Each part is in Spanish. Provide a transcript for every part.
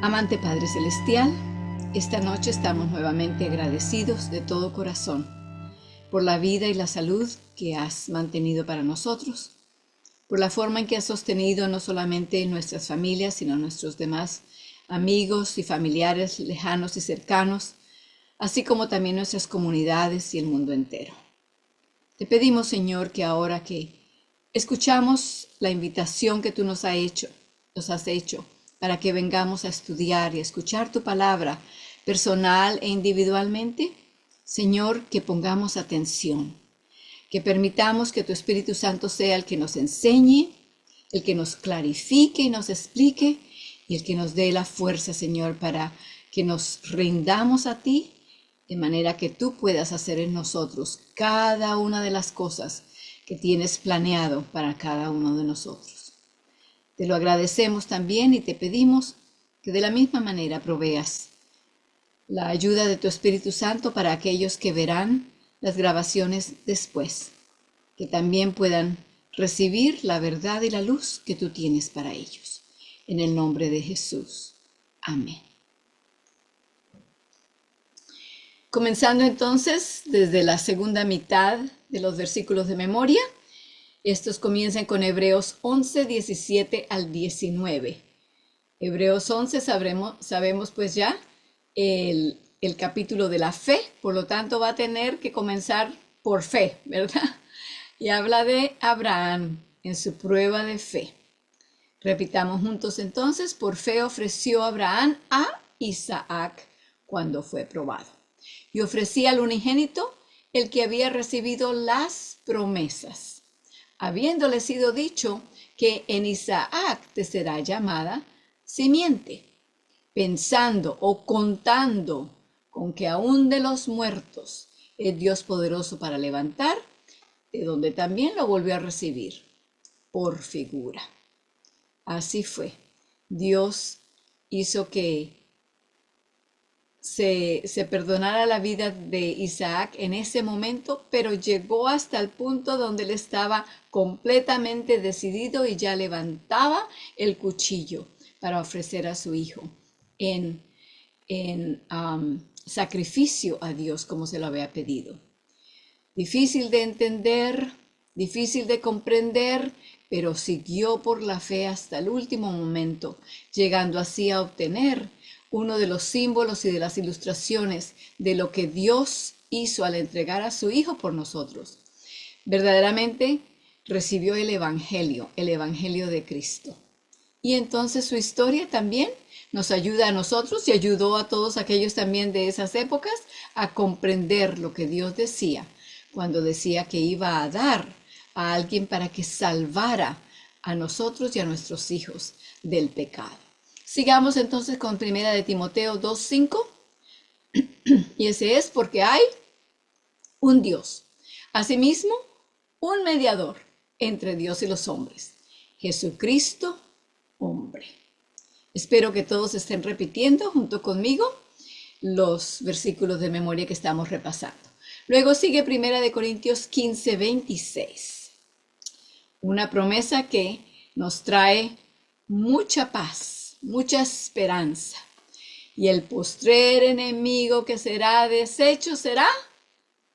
Amante Padre Celestial, esta noche estamos nuevamente agradecidos de todo corazón por la vida y la salud que has mantenido para nosotros, por la forma en que has sostenido no solamente nuestras familias, sino nuestros demás amigos y familiares lejanos y cercanos, así como también nuestras comunidades y el mundo entero. Te pedimos, Señor, que ahora que escuchamos la invitación que tú nos has hecho para que vengamos a estudiar y a escuchar tu palabra personal e individualmente, Señor, que pongamos atención, que permitamos que tu Espíritu Santo sea el que nos enseñe, el que nos clarifique y nos explique, y el que nos dé la fuerza, Señor, para que nos rindamos a ti, de manera que tú puedas hacer en nosotros cada una de las cosas que tienes planeado para cada uno de nosotros. Te lo agradecemos también y te pedimos que de la misma manera proveas la ayuda de tu Espíritu Santo para aquellos que verán las grabaciones después, que también puedan recibir la verdad y la luz que tú tienes para ellos. En el nombre de Jesús. Amén. Comenzando entonces desde la segunda mitad de los versículos de memoria, estos comienzan con Hebreos 11, 17 al 19. Hebreos 11 sabemos pues ya el capítulo de la fe, por lo tanto va a tener que comenzar por fe, ¿verdad? Y habla de Abraham en su prueba de fe. Repitamos juntos entonces: por fe ofreció Abraham a Isaac cuando fue probado, y ofrecía al unigénito, el que había recibido las promesas, habiéndole sido dicho que en Isaac te será llamada simiente, pensando o contando con que aún de los muertos es Dios poderoso para levantar, de donde también lo volvió a recibir por figura. Así fue. Dios hizo que se perdonara la vida de Isaac en ese momento, pero llegó hasta el punto donde él estaba completamente decidido y ya levantaba el cuchillo para ofrecer a su hijo en sacrificio a Dios como se lo había pedido. Difícil de entender, difícil de comprender, pero siguió por la fe hasta el último momento, llegando así a obtener uno de los símbolos y de las ilustraciones de lo que Dios hizo al entregar a su Hijo por nosotros. Verdaderamente recibió el Evangelio de Cristo. Y entonces su historia también nos ayuda a nosotros y ayudó a todos aquellos también de esas épocas a comprender lo que Dios decía cuando decía que iba a dar a alguien para que salvara a nosotros y a nuestros hijos del pecado. Sigamos entonces con Primera de Timoteo 2:5, y ese es: porque hay un Dios, asimismo un mediador entre Dios y los hombres, Jesucristo, hombre. Espero que todos estén repitiendo junto conmigo los versículos de memoria que estamos repasando. Luego sigue Primera de Corintios 15:26, una promesa que nos trae mucha paz, mucha esperanza. Y el postrer enemigo que será deshecho será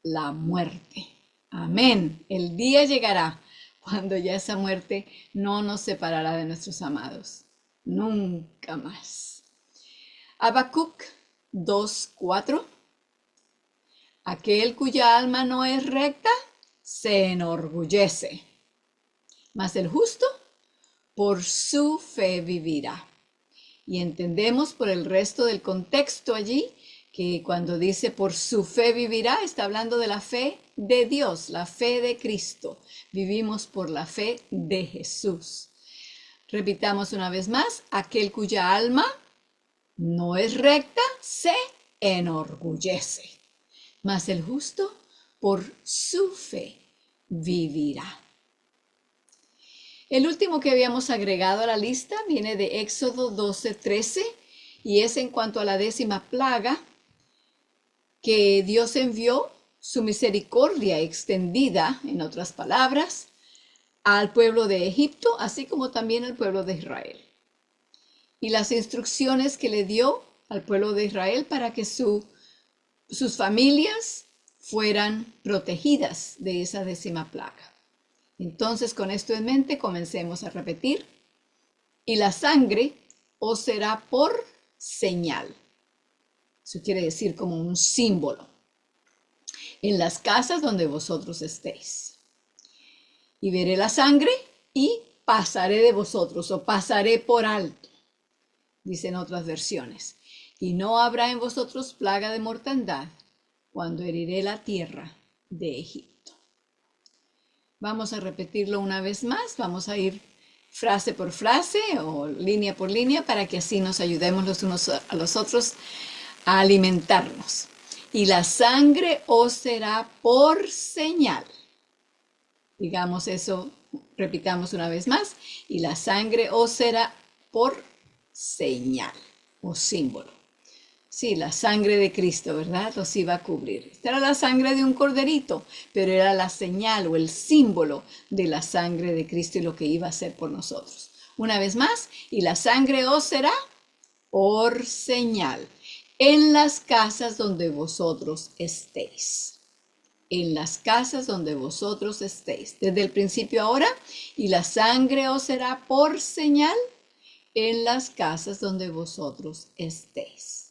la muerte. Amén. El día llegará cuando ya esa muerte no nos separará de nuestros amados. Nunca más. Habacuc 2:4. Aquel cuya alma no es recta se enorgullece, mas el justo por su fe vivirá. Y entendemos por el resto del contexto allí que cuando dice por su fe vivirá, está hablando de la fe de Dios, la fe de Cristo. Vivimos por la fe de Jesús. Repitamos una vez más: aquel cuya alma no es recta se enorgullece, mas el justo por su fe vivirá. El último que habíamos agregado a la lista viene de Éxodo 12:13 y es en cuanto a la 10ª plaga, que Dios envió su misericordia extendida, en otras palabras, al pueblo de Egipto, así como también al pueblo de Israel. y las instrucciones que le dio al pueblo de Israel para que sus familias fueran protegidas de esa 10ª plaga. Entonces, con esto en mente, comencemos a repetir. Y la sangre os será por señal. Eso quiere decir como un símbolo. En las casas donde vosotros estéis. Y veré la sangre y pasaré de vosotros, o pasaré por alto, dicen otras versiones. Y no habrá en vosotros plaga de mortandad cuando heriré la tierra de Egipto. Vamos a repetirlo una vez más. Vamos a ir frase por frase o línea por línea para que así nos ayudemos los unos a los otros a alimentarnos. Y la sangre os será por señal. Digamos eso, repitamos una vez más. Y la sangre os será por señal o símbolo. Sí, la sangre de Cristo, ¿verdad? Los iba a cubrir. Esta era la sangre de un corderito, pero era la señal o el símbolo de la sangre de Cristo y lo que iba a hacer por nosotros. Una vez más, y la sangre os será por señal en las casas donde vosotros estéis. En las casas donde vosotros estéis. Desde el principio ahora, y la sangre os será por señal en las casas donde vosotros estéis.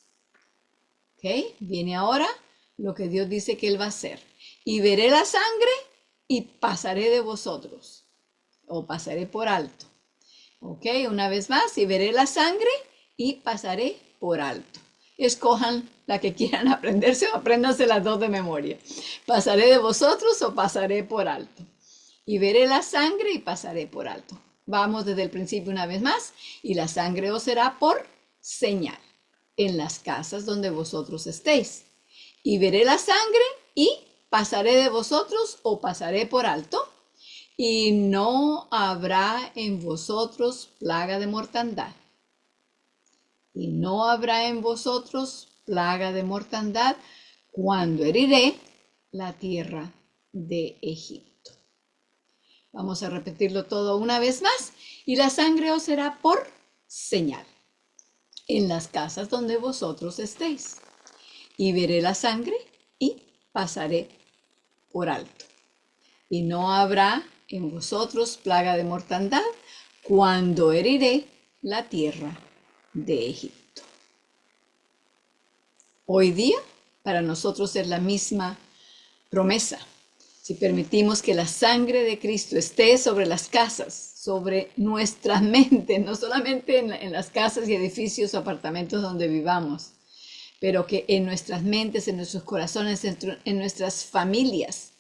¿Ok? Viene ahora lo que Dios dice que Él va a hacer. Y veré la sangre y pasaré de vosotros. O pasaré por alto. ¿Ok? Una vez más, y veré la sangre y pasaré por alto. Escojan la que quieran aprenderse o apréndanse las dos de memoria. Pasaré de vosotros o pasaré por alto. Y veré la sangre y pasaré por alto. Vamos desde el principio una vez más. Y la sangre os será por señal en las casas donde vosotros estéis. Y veré la sangre y pasaré de vosotros o pasaré por alto. Y no habrá en vosotros plaga de mortandad. Y no habrá en vosotros plaga de mortandad cuando heriré la tierra de Egipto. Vamos a repetirlo todo una vez más. Y la sangre os será por señal en las casas donde vosotros estéis. Y veré la sangre y pasaré por alto. Y no habrá en vosotros plaga de mortandad cuando heriré la tierra de Egipto. Hoy día, para nosotros es la misma promesa. Si permitimos que la sangre de Cristo esté sobre las casas, sobre nuestras mentes, no solamente en las casas y edificios o apartamentos donde vivamos, pero que en nuestras mentes, en nuestros corazones, en nuestras familias,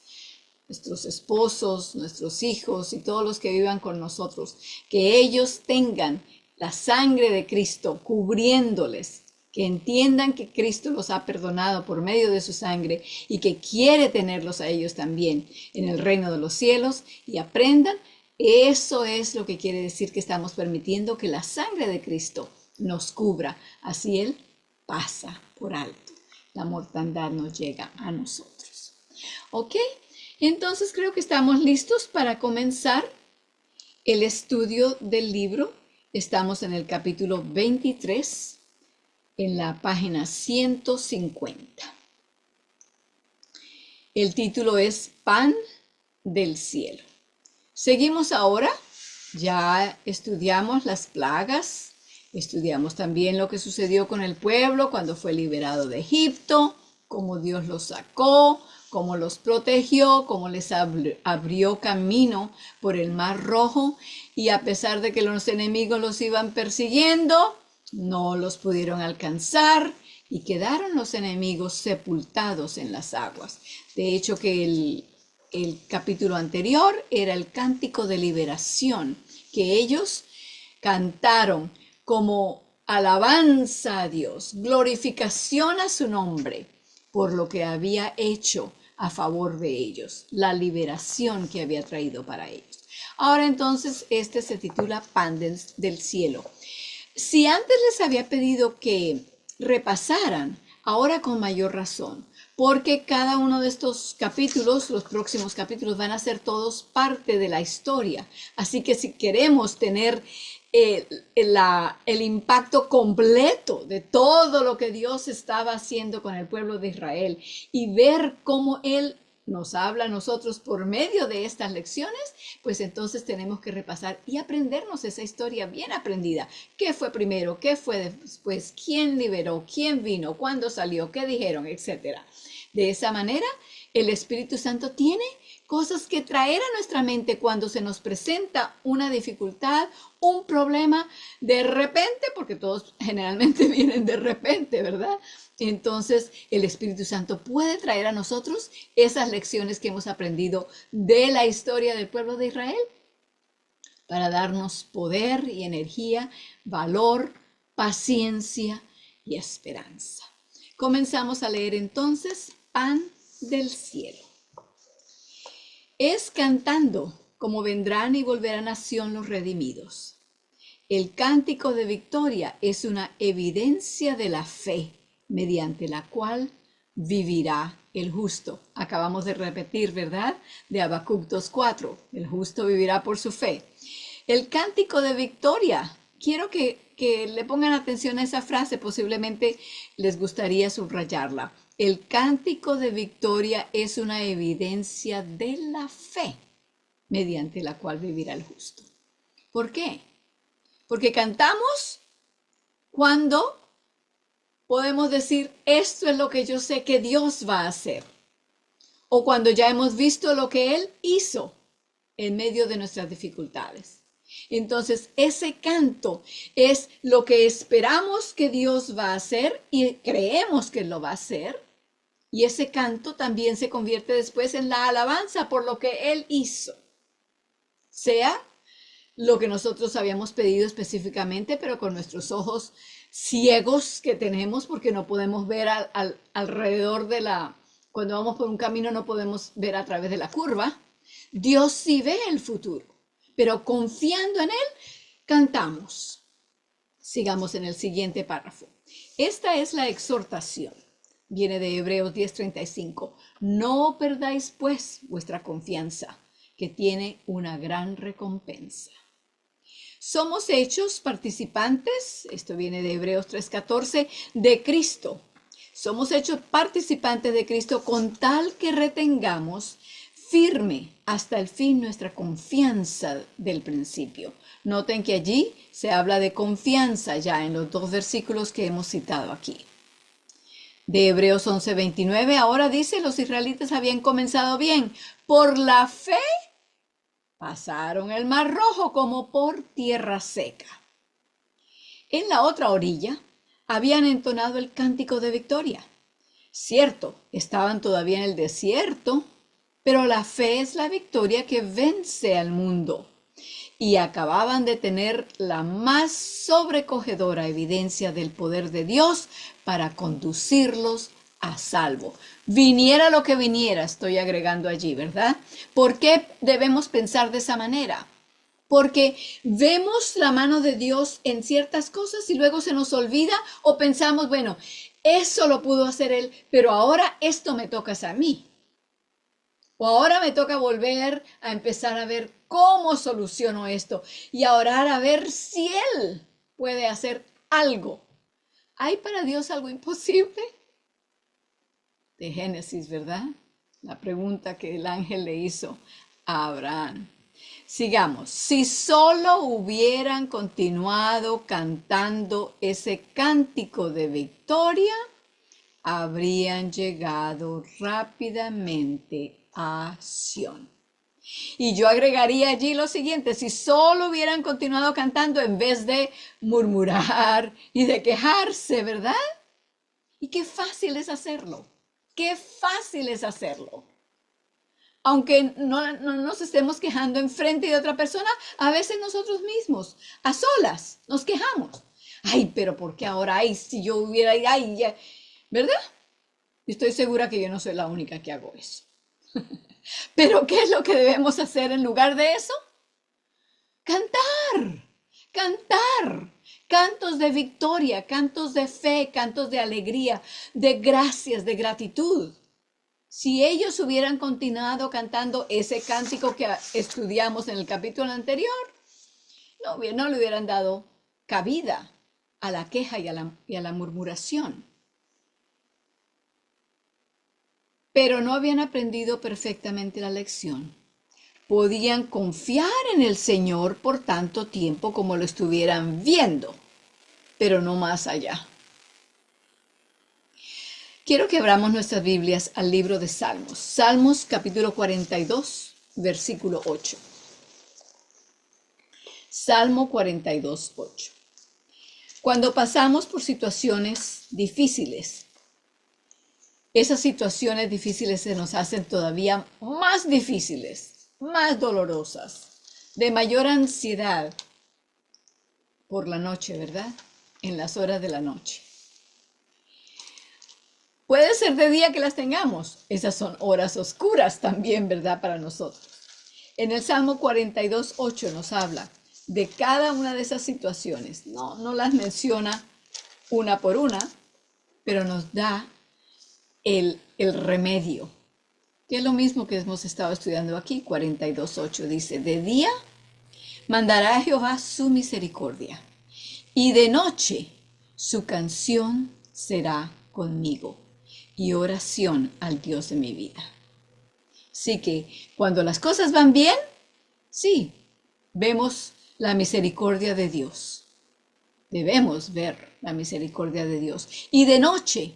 nuestros esposos, nuestros hijos y todos los que vivan con nosotros, que ellos tengan la sangre de Cristo cubriéndoles, que entiendan que Cristo los ha perdonado por medio de su sangre y que quiere tenerlos a ellos también en el reino de los cielos y aprendan. Eso es lo que quiere decir que estamos permitiendo que la sangre de Cristo nos cubra. Así Él pasa por alto. La mortandad nos llega a nosotros. ¿Ok? Entonces creo que estamos listos para comenzar el estudio del libro. Estamos en el capítulo 23. En la página 150. El título es Pan del Cielo. Seguimos ahora, ya estudiamos las plagas, estudiamos también lo que sucedió con el pueblo cuando fue liberado de Egipto, cómo Dios los sacó, cómo los protegió, cómo les abrió camino por el Mar Rojo y a pesar de que los enemigos los iban persiguiendo, no los pudieron alcanzar y quedaron los enemigos sepultados en las aguas. De hecho, que el capítulo anterior era el cántico de liberación que ellos cantaron como alabanza a Dios, glorificación a su nombre por lo que había hecho a favor de ellos, la liberación que había traído para ellos. Ahora entonces este se titula Pan del Cielo. Si antes les había pedido que repasaran, ahora con mayor razón, porque cada uno de estos capítulos, los próximos capítulos, van a ser todos parte de la historia. Así que si queremos tener el impacto completo de todo lo que Dios estaba haciendo con el pueblo de Israel y ver cómo Él nos habla a nosotros por medio de estas lecciones, pues entonces tenemos que repasar y aprendernos esa historia bien aprendida. ¿Qué fue primero? ¿Qué fue después? ¿Quién liberó? ¿Quién vino? ¿Cuándo salió? ¿Qué dijeron? Etcétera. De esa manera, el Espíritu Santo tiene cosas que traer a nuestra mente cuando se nos presenta una dificultad, un problema, de repente, porque todos generalmente vienen de repente, ¿verdad? Entonces, el Espíritu Santo puede traer a nosotros esas lecciones que hemos aprendido de la historia del pueblo de Israel para darnos poder y energía, valor, paciencia y esperanza. Comenzamos a leer entonces Pan del Cielo. Es cantando como vendrán y volverán a Sión los redimidos. El cántico de victoria es una evidencia de la fe mediante la cual vivirá el justo. Acabamos de repetir, ¿verdad? De Habacuc 2:4. El justo vivirá por su fe. El cántico de victoria. Quiero que le pongan atención a esa frase, posiblemente les gustaría subrayarla. El cántico de victoria es una evidencia de la fe mediante la cual vivirá el justo. ¿Por qué? Porque cantamos cuando podemos decir, esto es lo que yo sé que Dios va a hacer. O cuando ya hemos visto lo que Él hizo en medio de nuestras dificultades. Entonces, ese canto es lo que esperamos que Dios va a hacer y creemos que lo va a hacer. Y ese canto también se convierte después en la alabanza por lo que Él hizo. Sea lo que nosotros habíamos pedido específicamente, pero con nuestros ojos ciegos que tenemos porque no podemos ver alrededor cuando vamos por un camino no podemos ver a través de la curva. Dios sí ve el futuro, pero confiando en Él, cantamos. Sigamos en el siguiente párrafo. Esta es la exhortación. Viene de Hebreos 10:35. No perdáis pues vuestra confianza, que tiene una gran recompensa. Somos hechos participantes, esto viene de Hebreos 3:14, de Cristo. Somos hechos participantes de Cristo con tal que retengamos firme hasta el fin nuestra confianza del principio. Noten que allí se habla de confianza ya en los dos versículos que hemos citado aquí. De Hebreos 11:29, ahora dice, los israelitas habían comenzado bien. Por la fe pasaron el mar Rojo como por tierra seca. En la otra orilla habían entonado el cántico de victoria. Cierto, estaban todavía en el desierto, pero la fe es la victoria que vence al mundo. Y acababan de tener la más sobrecogedora evidencia del poder de Dios para conducirlos a salvo. Viniera lo que viniera, estoy agregando allí, ¿verdad? ¿Por qué debemos pensar de esa manera? Porque vemos la mano de Dios en ciertas cosas y luego se nos olvida o pensamos, bueno, eso lo pudo hacer Él, pero ahora esto me toca a mí. O ahora me toca volver a empezar a ver cómo soluciono esto y a orar a ver si Él puede hacer algo. ¿Hay para Dios algo imposible? De Génesis, ¿verdad? La pregunta que el ángel le hizo a Abraham. Sigamos. Si solo hubieran continuado cantando ese cántico de victoria, habrían llegado rápidamente a Sión. Y yo agregaría allí lo siguiente, si solo hubieran continuado cantando en vez de murmurar y de quejarse, ¿verdad? Y qué fácil es hacerlo, qué fácil es hacerlo. Aunque no nos estemos quejando en frente de otra persona, a veces nosotros mismos, a solas, nos quejamos. Ay, pero ¿por qué ahora? Ay, si yo hubiera, ay, ya, ¿verdad? Estoy segura que yo no soy la única que hago eso. Pero ¿qué es lo que debemos hacer en lugar de eso? Cantar, cantar. Cantos de victoria, cantos de fe, cantos de alegría, de gracias, de gratitud. Si ellos hubieran continuado cantando ese cántico que estudiamos en el capítulo anterior, no le hubieran dado cabida a la queja y a la murmuración. Pero no habían aprendido perfectamente la lección. Podían confiar en el Señor por tanto tiempo como lo estuvieran viendo, pero no más allá. Quiero que abramos nuestras Biblias al libro de Salmos. Salmos capítulo 42, versículo 8. Salmo 42, 8. Cuando pasamos por situaciones difíciles, esas situaciones difíciles se nos hacen todavía más difíciles, más dolorosas, de mayor ansiedad por la noche, ¿verdad? En las horas de la noche. Puede ser de día que las tengamos. Esas son horas oscuras también, ¿verdad? Para nosotros. En el Salmo 42, 8 nos habla de cada una de esas situaciones. No las menciona una por una, pero nos da el remedio, que es lo mismo que hemos estado estudiando aquí. 42, 8 dice, de día mandará a Jehová su misericordia, y de noche su canción será conmigo, y oración al Dios de mi vida. Así que cuando las cosas van bien, sí, vemos la misericordia de Dios. Debemos ver la misericordia de Dios. Y de noche,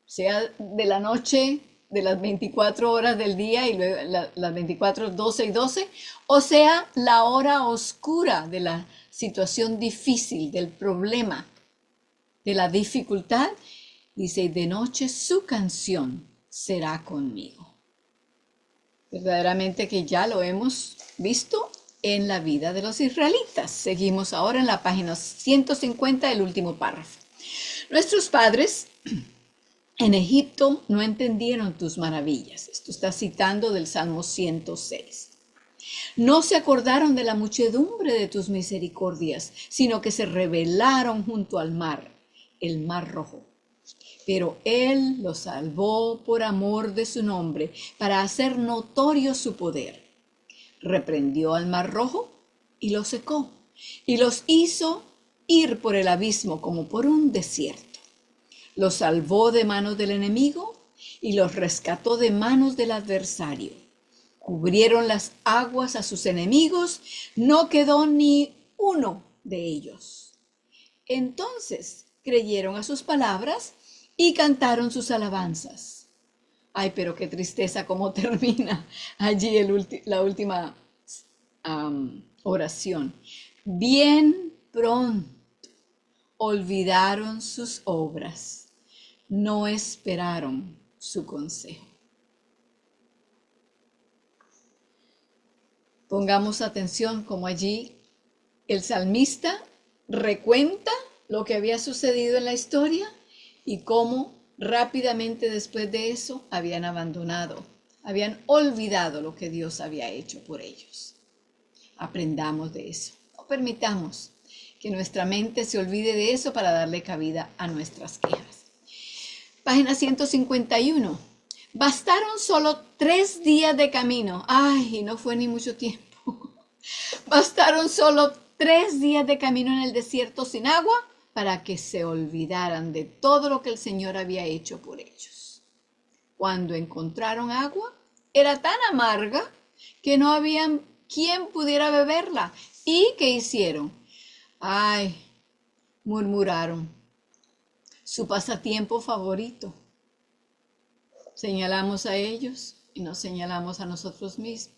sea de la noche, de las 24 horas del día y luego las 24, 12 y 12, o sea, la hora oscura de la situación difícil, del problema, de la dificultad, dice, de noche su canción será conmigo. Verdaderamente que ya lo hemos visto en la vida de los israelitas. Seguimos ahora en la página 150, el último párrafo. Nuestros padres en Egipto no entendieron tus maravillas. Esto está citando del Salmo 106. No se acordaron de la muchedumbre de tus misericordias, sino que se rebelaron junto al mar, el mar rojo. Pero Él los salvó por amor de su nombre, para hacer notorio su poder. Reprendió al mar rojo y lo secó, y los hizo ir por el abismo como por un desierto. Los salvó de manos del enemigo y los rescató de manos del adversario. Cubrieron las aguas a sus enemigos, no quedó ni uno de ellos. Entonces creyeron a sus palabras y cantaron sus alabanzas. Ay, pero qué tristeza cómo termina allí la última oración. Bien pronto olvidaron sus obras, no esperaron su consejo. Pongamos atención como allí el salmista recuenta lo que había sucedido en la historia y cómo rápidamente después de eso habían abandonado, habían olvidado lo que Dios había hecho por ellos. Aprendamos de eso. No permitamos que nuestra mente se olvide de eso para darle cabida a nuestras quejas. Página 151. Bastaron solo 3 días de camino. Ay, no fue ni mucho tiempo. Bastaron solo 3 días de camino en el desierto sin agua para que se olvidaran de todo lo que el Señor había hecho por ellos. Cuando encontraron agua, era tan amarga que no había quien pudiera beberla. ¿Y qué hicieron? Ay, murmuraron. Su pasatiempo favorito. Señalamos a ellos y nos señalamos a nosotros mismos.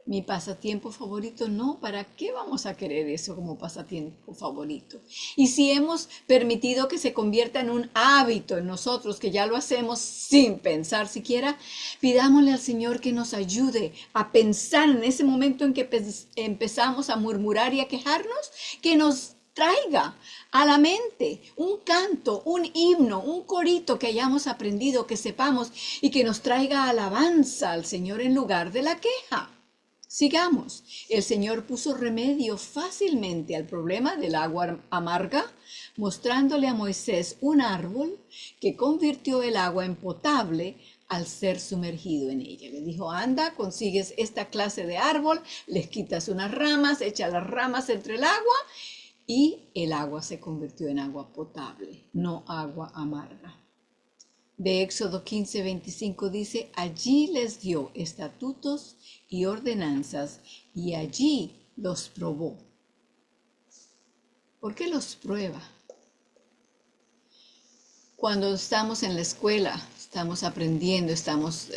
Mi pasatiempo favorito, no, ¿para qué vamos a querer eso como pasatiempo favorito? Y si hemos permitido que se convierta en un hábito en nosotros, que ya lo hacemos sin pensar siquiera, pidámosle al Señor que nos ayude a pensar en ese momento en que empezamos a murmurar y a quejarnos, que nos traiga a la mente un canto, un himno, un corito que hayamos aprendido, que sepamos y que nos traiga alabanza al Señor en lugar de la queja. Sigamos. El Señor puso remedio fácilmente al problema del agua amarga, mostrándole a Moisés un árbol que convirtió el agua en potable al ser sumergido en ella. Le dijo, anda, consigues esta clase de árbol, les quitas unas ramas, echa las ramas entre el agua y el agua se convirtió en agua potable, no agua amarga. De Éxodo 15:25 dice, allí les dio estatutos y ordenanzas y allí los probó. ¿Por qué los prueba? Cuando estamos en la escuela, estamos aprendiendo, estamos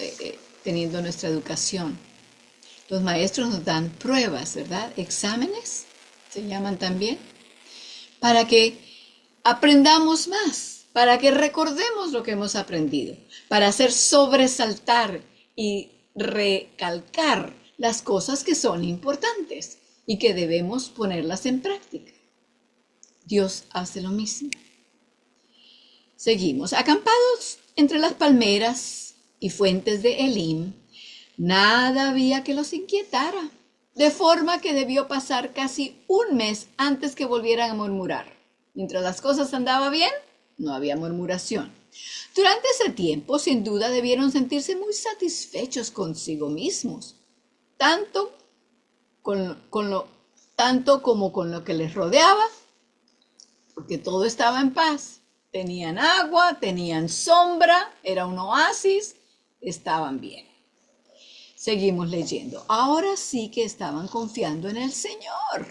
teniendo nuestra educación. Los maestros nos dan pruebas, ¿verdad? Exámenes, se llaman también, para que aprendamos más, para que recordemos lo que hemos aprendido, para hacer sobresaltar y recalcar las cosas que son importantes y que debemos ponerlas en práctica. Dios hace lo mismo. Seguimos. Acampados entre las palmeras y fuentes de Elim, nada había que los inquietara, de forma que debió pasar casi un mes antes que volvieran a murmurar. Mientras las cosas andaban bien, no había murmuración. Durante ese tiempo, sin duda, debieron sentirse muy satisfechos consigo mismos, tanto como con lo que les rodeaba, porque todo estaba en paz. Tenían agua, tenían sombra, era un oasis, estaban bien. Seguimos leyendo. Ahora sí que estaban confiando en el Señor.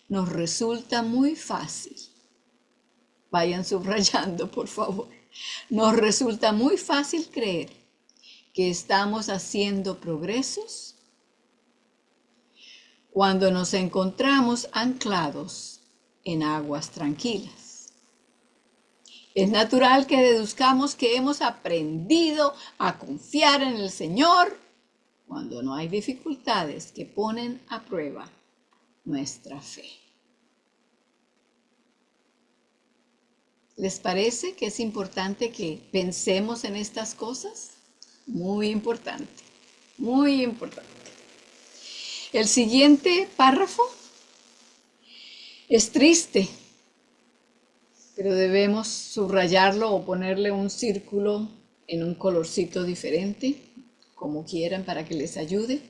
Nos resulta muy fácil. Vayan subrayando, por favor. Nos resulta muy fácil creer que estamos haciendo progresos cuando nos encontramos anclados en aguas tranquilas. Es natural que deduzcamos que hemos aprendido a confiar en el Señor cuando no hay dificultades que ponen a prueba nuestra fe. ¿Les parece que es importante que pensemos en estas cosas? Muy importante, muy importante. El siguiente párrafo es triste, pero debemos subrayarlo o ponerle un círculo en un colorcito diferente, como quieran para que les ayude.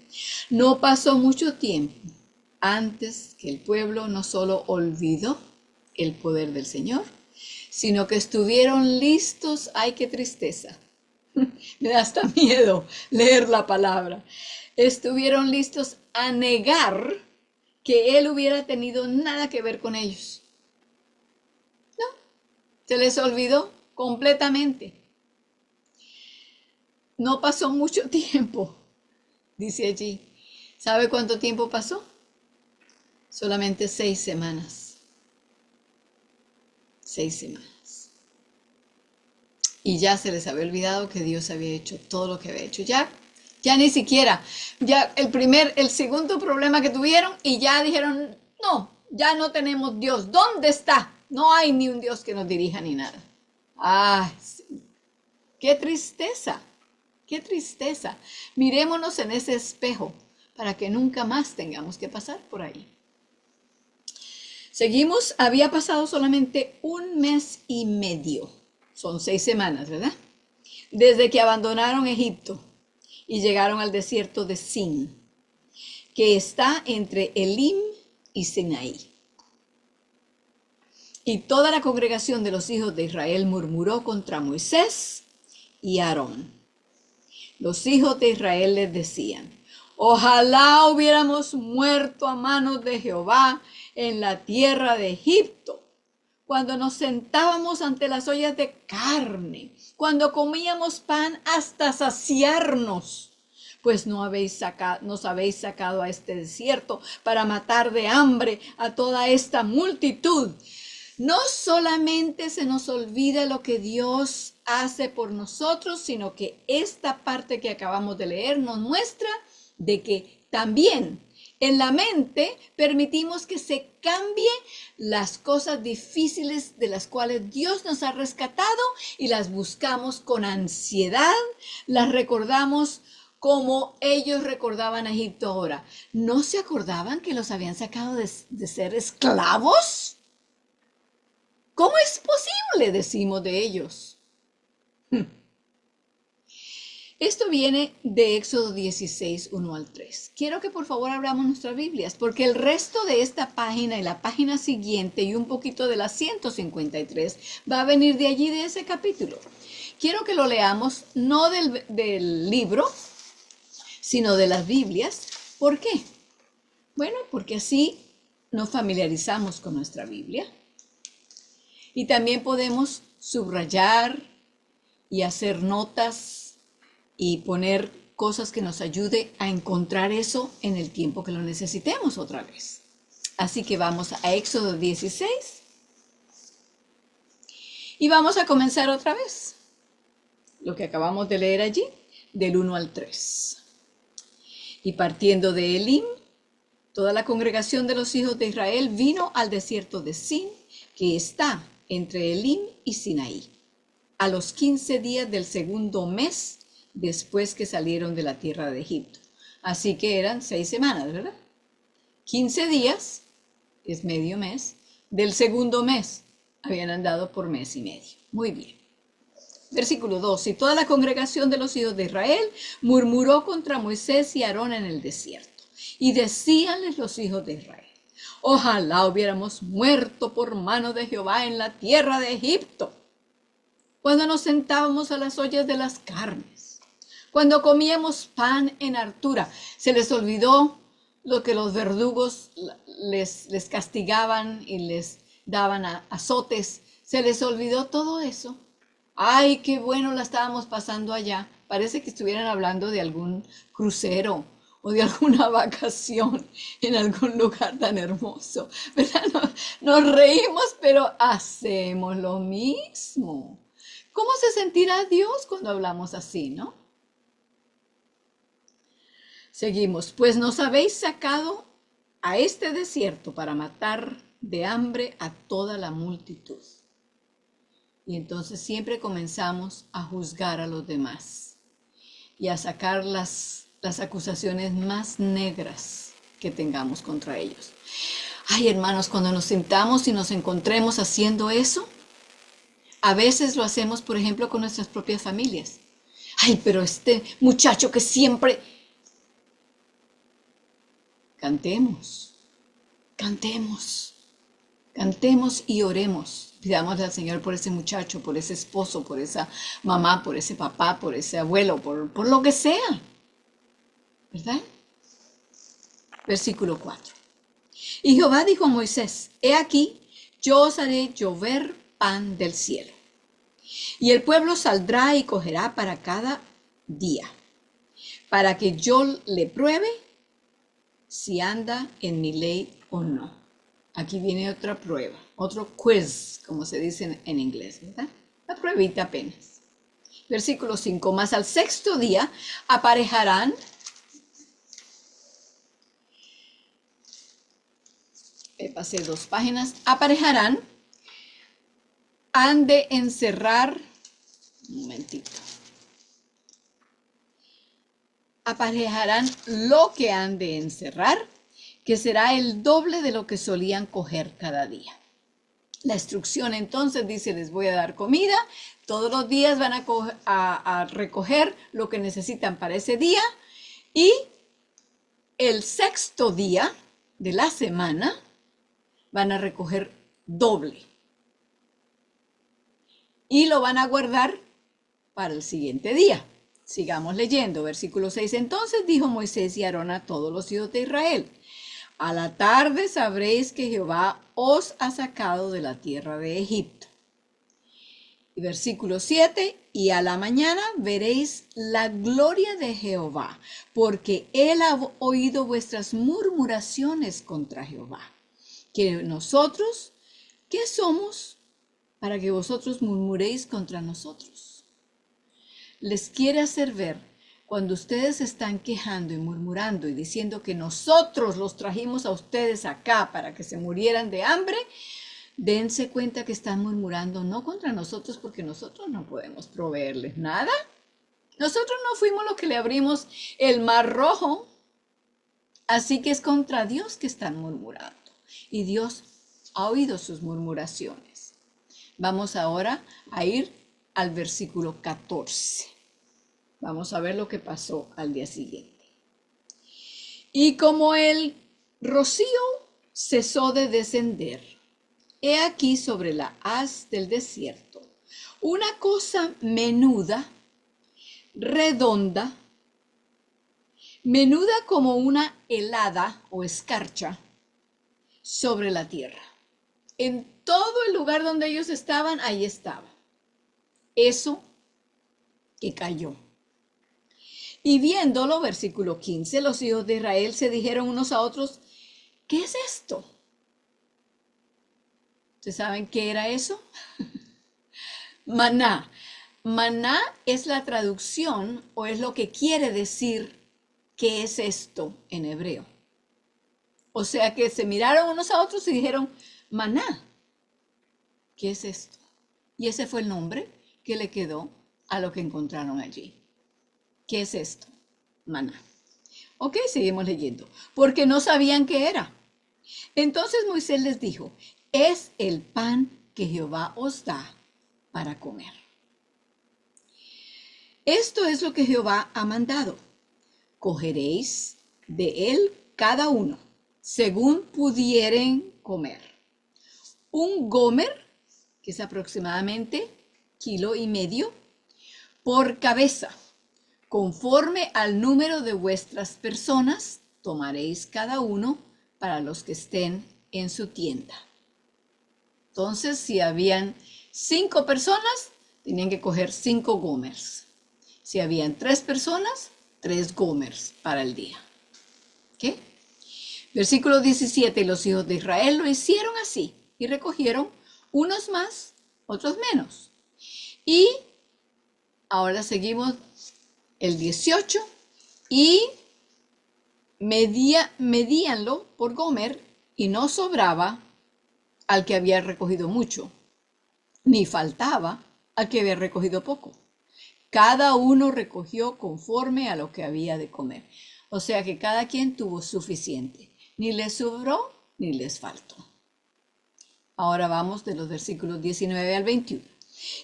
No pasó mucho tiempo antes que el pueblo no solo olvidó el poder del Señor, sino que estuvieron listos. ¡Ay, qué tristeza! Me da hasta miedo leer la palabra. Estuvieron listos a negar que Él hubiera tenido nada que ver con ellos. Se les olvidó completamente. No pasó mucho tiempo, dice allí. ¿Sabe cuánto tiempo pasó? Solamente 6 semanas. 6 semanas. Y ya se les había olvidado que Dios había hecho todo lo que había hecho. Ya ni siquiera. Ya el segundo problema que tuvieron y ya dijeron, no, ya no tenemos Dios. ¿Dónde está? No hay ni un Dios que nos dirija ni nada. ¡Ay! ¡Qué tristeza! ¡Qué tristeza! Mirémonos en ese espejo para que nunca más tengamos que pasar por ahí. Seguimos, había pasado solamente un mes y medio. Son 6 semanas, ¿verdad? Desde que abandonaron Egipto y llegaron al desierto de Sin, que está entre Elim y Sinaí. Y toda la congregación de los hijos de Israel murmuró contra Moisés y Aarón. Los hijos de Israel les decían, ojalá hubiéramos muerto a manos de Jehová en la tierra de Egipto, cuando nos sentábamos ante las ollas de carne, cuando comíamos pan hasta saciarnos, pues nos habéis sacado a este desierto para matar de hambre a toda esta multitud. No solamente se nos olvida lo que Dios hace por nosotros, sino que esta parte que acabamos de leer nos muestra de que también en la mente permitimos que se cambie las cosas difíciles de las cuales Dios nos ha rescatado y las buscamos con ansiedad, las recordamos como ellos recordaban a Egipto ahora. ¿No se acordaban que los habían sacado de ser esclavos? ¿Cómo es posible? Decimos de ellos. Esto viene de Éxodo 16, 1 al 3. Quiero que por favor abramos nuestras Biblias, porque el resto de esta página y la página siguiente y un poquito de la 153 va a venir de allí, de ese capítulo. Quiero que lo leamos no del libro, sino de las Biblias. ¿Por qué? Bueno, porque así nos familiarizamos con nuestra Biblia y también podemos subrayar y hacer notas y poner cosas que nos ayude a encontrar eso en el tiempo que lo necesitemos otra vez. Así que vamos a Éxodo 16 y vamos a comenzar otra vez lo que acabamos de leer allí, del 1 al 3. Y partiendo de Elim, toda la congregación de los hijos de Israel vino al desierto de Sin, que está entre Elim y Sinaí, a los 15 días del segundo mes después que salieron de la tierra de Egipto. Así que eran 6 semanas, ¿verdad? 15 días es medio mes. Del segundo mes habían andado por mes y medio. Muy bien. Versículo 2. Y toda la congregación de los hijos de Israel murmuró contra Moisés y Aarón en el desierto. Y decíanles los hijos de Israel: ojalá hubiéramos muerto por mano de Jehová en la tierra de Egipto, cuando nos sentábamos a las ollas de las carnes, cuando comíamos pan en hartura. Se les olvidó lo que los verdugos les castigaban y les daban azotes. Se les olvidó todo eso. Ay, qué bueno la estábamos pasando allá. Parece que estuvieran hablando de algún crucero o de alguna vacación en algún lugar tan hermoso, ¿verdad? Nos reímos, pero hacemos lo mismo. ¿Cómo se sentirá Dios cuando hablamos así, no? Seguimos. Pues nos habéis sacado a este desierto para matar de hambre a toda la multitud. Y entonces siempre comenzamos a juzgar a los demás y a sacar las acusaciones más negras que tengamos contra ellos. Ay, hermanos, cuando nos sentamos y nos encontremos haciendo eso, a veces lo hacemos, por ejemplo, con nuestras propias familias. Ay, pero este muchacho que siempre... Cantemos, cantemos, cantemos y oremos. Pidámosle al Señor por ese muchacho, por ese esposo, por esa mamá, por ese papá, por ese abuelo, por lo que sea. ¿Verdad? Versículo 4. Y Jehová dijo a Moisés: he aquí, yo os haré llover pan del cielo, y el pueblo saldrá y cogerá para cada día, para que yo le pruebe si anda en mi ley o no. Aquí viene otra prueba, otro quiz, como se dice en inglés, ¿verdad? La pruebita apenas. Versículo 5. Mas al sexto día aparejarán, pasé 2 páginas, aparejarán, han de encerrar, un momentito, aparejarán lo que han de encerrar, que será el doble de lo que solían coger cada día. La instrucción entonces dice: les voy a dar comida, todos los días van a recoger lo que necesitan para ese día, y el sexto día de la semana van a recoger doble y lo van a guardar para el siguiente día. Sigamos leyendo, versículo 6. Entonces dijo Moisés y Aarón a todos los hijos de Israel: a la tarde sabréis que Jehová os ha sacado de la tierra de Egipto. Y versículo 7. Y a la mañana veréis la gloria de Jehová, porque él ha oído vuestras murmuraciones contra Jehová. Que nosotros, ¿qué somos para que vosotros murmuréis contra nosotros? Les quiere hacer ver, cuando ustedes están quejando y murmurando y diciendo que nosotros los trajimos a ustedes acá para que se murieran de hambre, dense cuenta que están murmurando no contra nosotros, porque nosotros no podemos proveerles nada. Nosotros no fuimos los que le abrimos el mar rojo, así que es contra Dios que están murmurando. Y Dios ha oído sus murmuraciones. Vamos ahora a ir al versículo 14. Vamos a ver lo que pasó al día siguiente. Y como el rocío cesó de descender, he aquí sobre la haz del desierto una cosa menuda, redonda, menuda como una helada o escarcha sobre la tierra. En todo el lugar donde ellos estaban, ahí estaba. Eso que cayó. Y viéndolo, versículo 15, los hijos de Israel se dijeron unos a otros, ¿qué es esto? ¿Ustedes saben qué era eso? Maná. Maná es la traducción o es lo que quiere decir qué es esto en hebreo. O sea que se miraron unos a otros y dijeron, maná, ¿qué es esto? Y ese fue el nombre que le quedó a lo que encontraron allí. ¿Qué es esto? Maná. Ok, seguimos leyendo. Porque no sabían qué era. Entonces Moisés les dijo, es el pan que Jehová os da para comer. Esto es lo que Jehová ha mandado. Cogeréis de él cada uno, según pudieren comer. Un gomer, que es aproximadamente 1,5 kilos, por cabeza. Conforme al número de vuestras personas, tomaréis cada uno para los que estén en su tienda. Entonces, si habían 5 personas, tenían que coger 5 gomers. Si habían 3 personas, 3 gomers para el día. ¿Ok? Versículo 17, los hijos de Israel lo hicieron así y recogieron unos más, otros menos. Y ahora seguimos el 18 y medíanlo por gomer y no sobraba al que había recogido mucho, ni faltaba al que había recogido poco. Cada uno recogió conforme a lo que había de comer. O sea que cada quien tuvo suficiente. Ni les sobró ni les faltó. Ahora vamos de los versículos 19 al 21.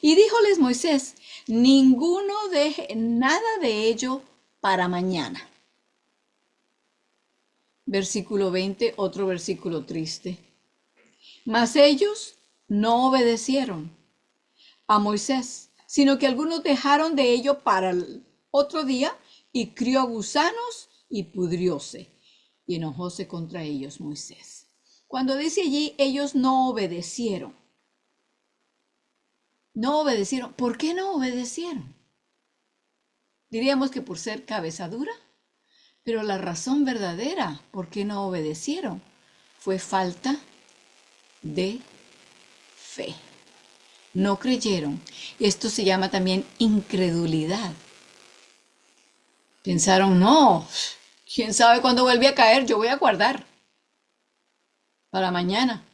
Y díjoles Moisés, ninguno deje nada de ello para mañana. Versículo 20, otro versículo triste. Mas ellos no obedecieron a Moisés, sino que algunos dejaron de ello para el otro día y crió gusanos y pudrióse. Y enojóse contra ellos Moisés. Cuando dice allí, ellos no obedecieron. No obedecieron. ¿Por qué no obedecieron? Diríamos que por ser cabeza dura, pero la razón verdadera por qué no obedecieron fue falta de fe. No creyeron. Esto se llama también incredulidad. Pensaron, no, quién sabe cuándo vuelve a caer, yo voy a guardar para mañana.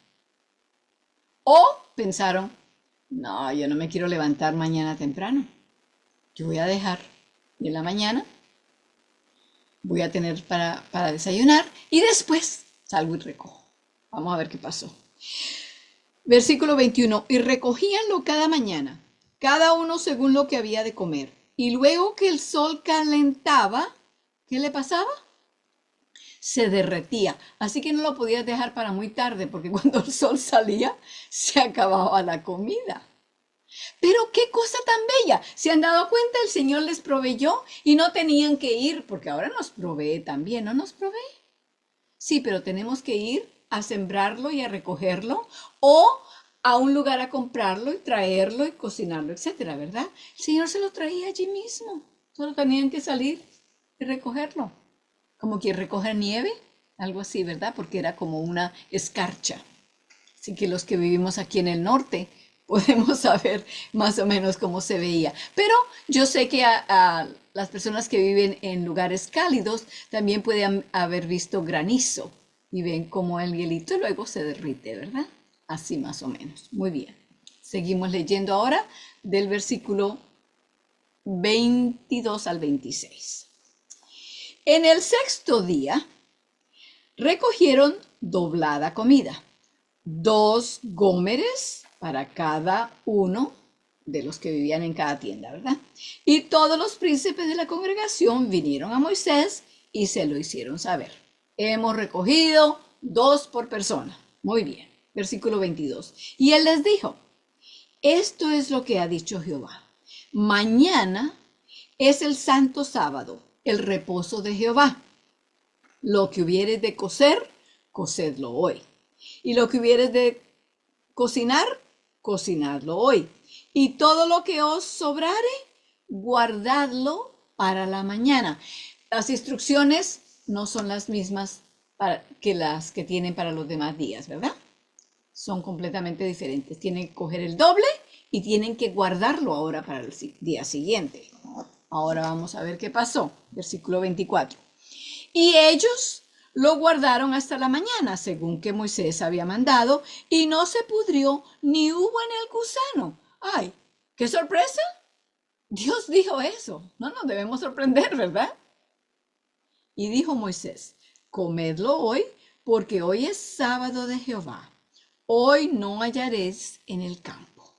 O pensaron, no, yo no me quiero levantar mañana temprano. Yo voy a dejar y en la mañana voy a tener para desayunar y después salgo y recojo. Vamos a ver qué pasó. Versículo 21. Y recogíanlo cada mañana, cada uno según lo que había de comer. Y luego que el sol calentaba, ¿qué le pasaba? Se derretía. Así que no lo podías dejar para muy tarde, porque cuando el sol salía, se acababa la comida. Pero qué cosa tan bella. ¿Se han dado cuenta? El Señor les proveyó y no tenían que ir, porque ahora nos provee también, ¿no nos provee? Sí, pero tenemos que ir a sembrarlo y a recogerlo o a un lugar a comprarlo y traerlo y cocinarlo, etcétera, ¿verdad? El Señor se lo traía allí mismo. Solo tenían que salir y recogerlo. Como quien recoge nieve, algo así, ¿verdad? Porque era como una escarcha. Así que los que vivimos aquí en el norte podemos saber más o menos cómo se veía. Pero yo sé que a las personas que viven en lugares cálidos también pueden haber visto granizo y ven cómo el hielito luego se derrite, ¿verdad? Así más o menos. Muy bien. Seguimos leyendo ahora del versículo 22 al 26. En el sexto día recogieron doblada comida, 2 gómeres para cada uno de los que vivían en cada tienda, ¿verdad? Y todos los príncipes de la congregación vinieron a Moisés y se lo hicieron saber. Hemos recogido 2 por persona. Muy bien. Versículo 22. Y él les dijo, esto es lo que ha dicho Jehová. Mañana es el santo sábado, el reposo de Jehová. Lo que hubieres de cocer, cocedlo hoy. Y lo que hubieres de cocinar, cocinadlo hoy. Y todo lo que os sobrare, guardadlo para la mañana. Las instrucciones no son las mismas que las que tienen para los demás días, ¿verdad? Son completamente diferentes. Tienen que coger el doble y tienen que guardarlo ahora para el día siguiente. Ahora vamos a ver qué pasó. Versículo 24. Y ellos lo guardaron hasta la mañana, según que Moisés había mandado, y no se pudrió ni hubo en el gusano. ¡Ay! ¡Qué sorpresa! Dios dijo eso. No nos debemos sorprender, ¿verdad? Y dijo Moisés, comedlo hoy, porque hoy es sábado de Jehová. Hoy no hallaréis en el campo.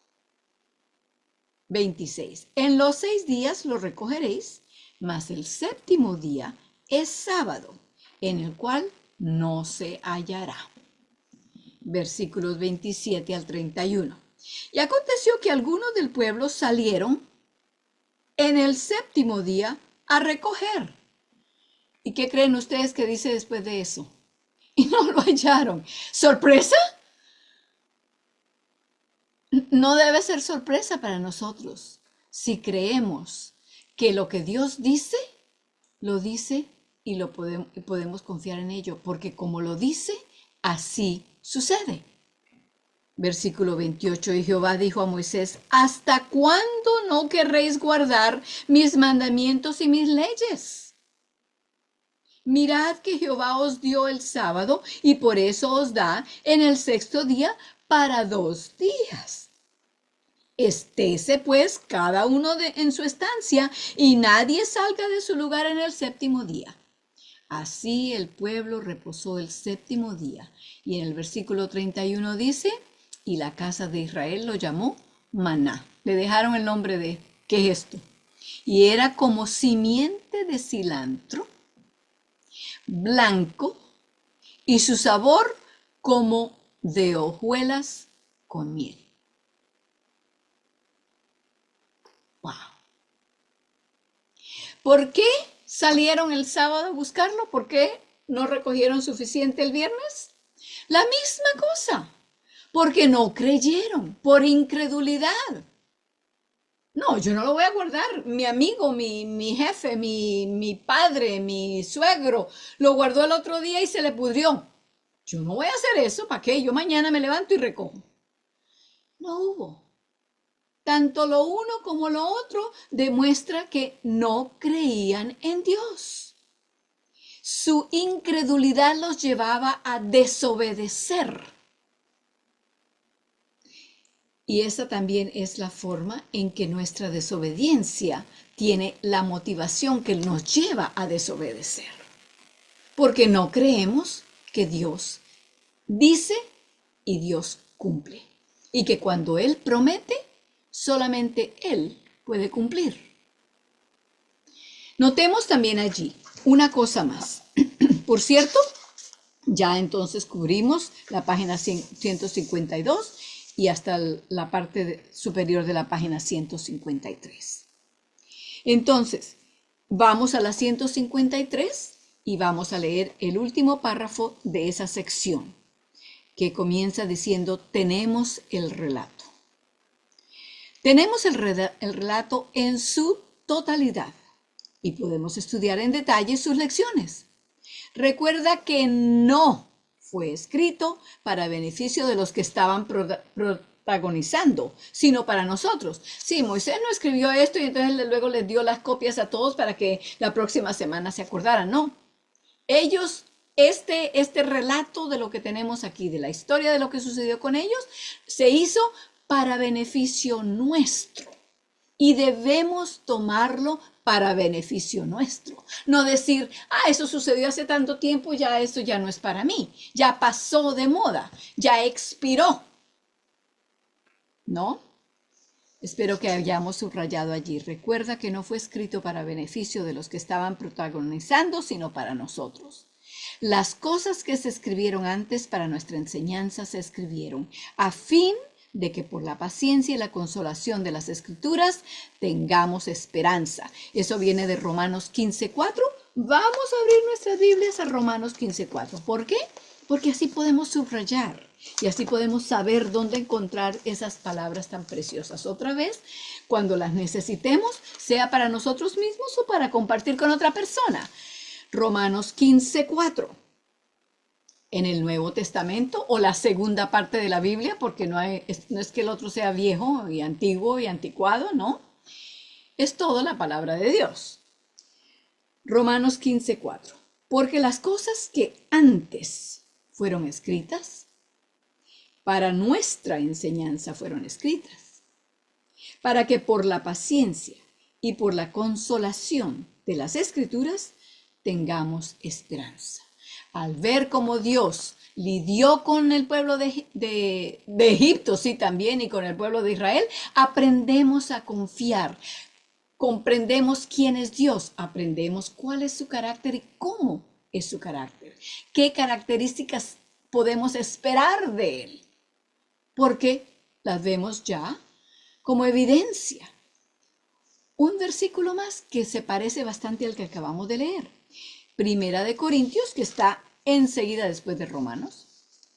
26. En los 6 días lo recogeréis, mas el 7º día es sábado, en el cual no se hallará. Versículos 27 al 31. Y aconteció que algunos del pueblo salieron en el 7º día a recoger. ¿Y qué creen ustedes que dice después de eso? Y no lo hallaron. ¿Sorpresa? No debe ser sorpresa para nosotros si creemos que lo que Dios dice, lo dice y podemos confiar en ello, porque como lo dice, así sucede. Versículo 28, y Jehová dijo a Moisés, ¿hasta cuándo no querréis guardar mis mandamientos y mis leyes? Mirad que Jehová os dio el sábado y por eso os da en el 6º día para 2 días. Estése pues cada uno en su estancia y nadie salga de su lugar en el 7º día. Así el pueblo reposó el 7º día. Y en el versículo 31 dice, y la casa de Israel lo llamó maná. Le dejaron el nombre de, ¿qué es esto? Y era como simiente de cilantro, blanco, y su sabor como de hojuelas con miel. Wow. ¿Por qué salieron el sábado a buscarlo? ¿Por qué no recogieron suficiente el viernes? La misma cosa. Porque no creyeron, por incredulidad. No, yo no lo voy a guardar. Mi amigo, mi jefe, mi padre, mi suegro, lo guardó el otro día y se le pudrió. Yo no voy a hacer eso. ¿Para qué? Yo mañana me levanto y recojo. No hubo. Tanto lo uno como lo otro demuestra que no creían en Dios. Su incredulidad los llevaba a desobedecer. Y esa también es la forma en que nuestra desobediencia tiene la motivación que nos lleva a desobedecer. Porque no creemos que Dios dice y Dios cumple. Y que cuando Él promete, solamente Él puede cumplir. Notemos también allí una cosa más. Por cierto, ya entonces cubrimos la página 152 y hasta la parte superior de la página 153. Entonces, vamos a la 153 y vamos a leer el último párrafo de esa sección, que comienza diciendo, tenemos el relato. Tenemos el relato en su totalidad y podemos estudiar en detalle sus lecciones. Recuerda que no fue escrito para beneficio de los que estaban protagonizando, sino para nosotros. Sí, Moisés no escribió esto y entonces luego les dio las copias a todos para que la próxima semana se acordaran. No. Ellos, este relato de lo que tenemos aquí, de la historia de lo que sucedió con ellos, se hizo para beneficio nuestro. Y debemos tomarlo para beneficio nuestro. No decir, eso sucedió hace tanto tiempo, ya esto ya no es para mí. Ya pasó de moda, ya expiró. ¿No? Espero que hayamos subrayado allí. Recuerda que no fue escrito para beneficio de los que estaban protagonizando, sino para nosotros. Las cosas que se escribieron antes para nuestra enseñanza se escribieron a fin de que por la paciencia y la consolación de las Escrituras tengamos esperanza. Eso viene de Romanos 15:4. Vamos a abrir nuestras Biblias a Romanos 15:4. ¿Por qué? Porque así podemos subrayar y así podemos saber dónde encontrar esas palabras tan preciosas. Otra vez, cuando las necesitemos, sea para nosotros mismos o para compartir con otra persona. Romanos 15:4. En el Nuevo Testamento o la segunda parte de la Biblia, porque no es que el otro sea viejo y antiguo y anticuado, no. Es toda la palabra de Dios. Romanos 15:4. Porque las cosas que antes fueron escritas, para nuestra enseñanza fueron escritas, para que por la paciencia y por la consolación de las Escrituras tengamos esperanza. Al ver cómo Dios lidió con el pueblo de Egipto, sí, también, y con el pueblo de Israel, aprendemos a confiar. Comprendemos quién es Dios, aprendemos cuál es su carácter y cómo es su carácter. ¿Qué características podemos esperar de Él? Porque las vemos ya como evidencia. Un versículo más que se parece bastante al que acabamos de leer. Primera de Corintios, que está enseguida después de Romanos.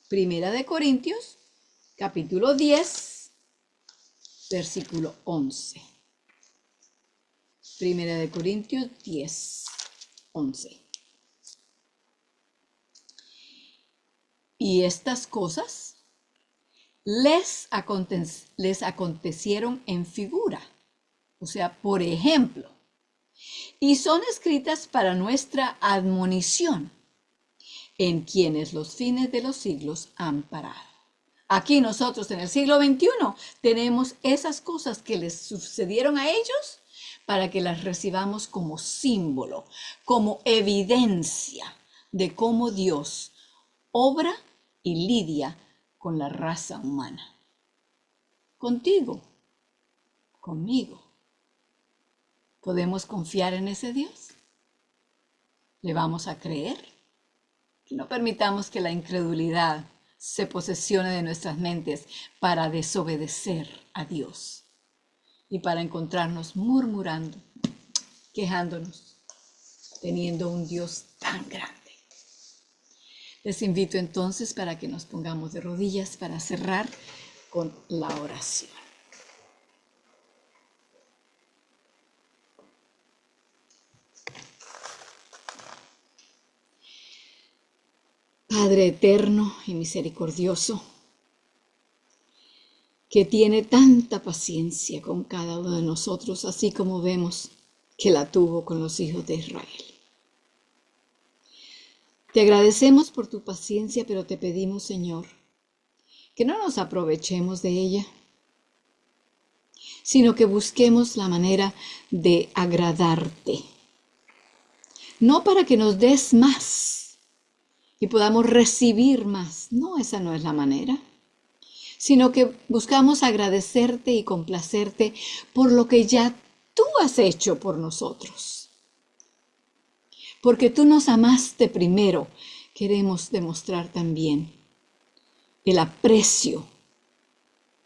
Primera de Corintios, capítulo 10, versículo 11. Primera de Corintios 10, 11. Y estas cosas les acontecieron en figura, o sea, por ejemplo, y son escritas para nuestra admonición, en quienes los fines de los siglos han parado. Aquí nosotros en el siglo XXI tenemos esas cosas que les sucedieron a ellos para que las recibamos como símbolo, como evidencia de cómo Dios obra y lidia con la raza humana. Contigo, conmigo. ¿Podemos confiar en ese Dios? ¿Le vamos a creer? Y no permitamos que la incredulidad se posesione de nuestras mentes para desobedecer a Dios y para encontrarnos murmurando, quejándonos, teniendo un Dios tan grande. Les invito entonces para que nos pongamos de rodillas para cerrar con la oración. Padre eterno y misericordioso, que tiene tanta paciencia con cada uno de nosotros, así como vemos que la tuvo con los hijos de Israel. Te agradecemos por tu paciencia, pero te pedimos, Señor, que no nos aprovechemos de ella, sino que busquemos la manera de agradarte. No para que nos des más y podamos recibir más. No, esa no es la manera. Sino que buscamos agradecerte y complacerte por lo que ya tú has hecho por nosotros. Porque tú nos amaste primero, queremos demostrar también el aprecio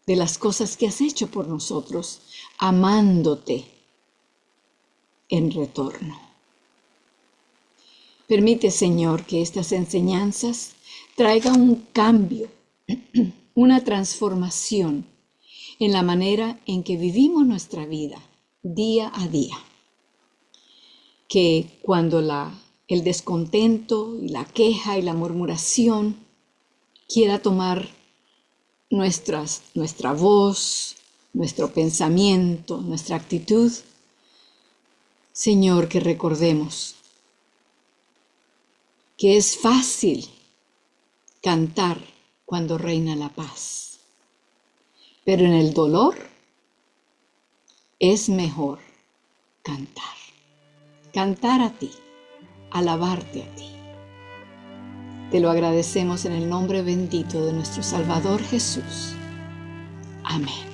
de las cosas que has hecho por nosotros, amándote en retorno. Permite, Señor, que estas enseñanzas traigan un cambio, una transformación en la manera en que vivimos nuestra vida día a día. Que cuando el descontento y la queja y la murmuración quiera tomar nuestra voz, nuestro pensamiento, nuestra actitud, Señor, que recordemos que es fácil cantar cuando reina la paz, pero en el dolor es mejor cantar a ti, alabarte a ti. Te lo agradecemos en el nombre bendito de nuestro Salvador Jesús. Amén.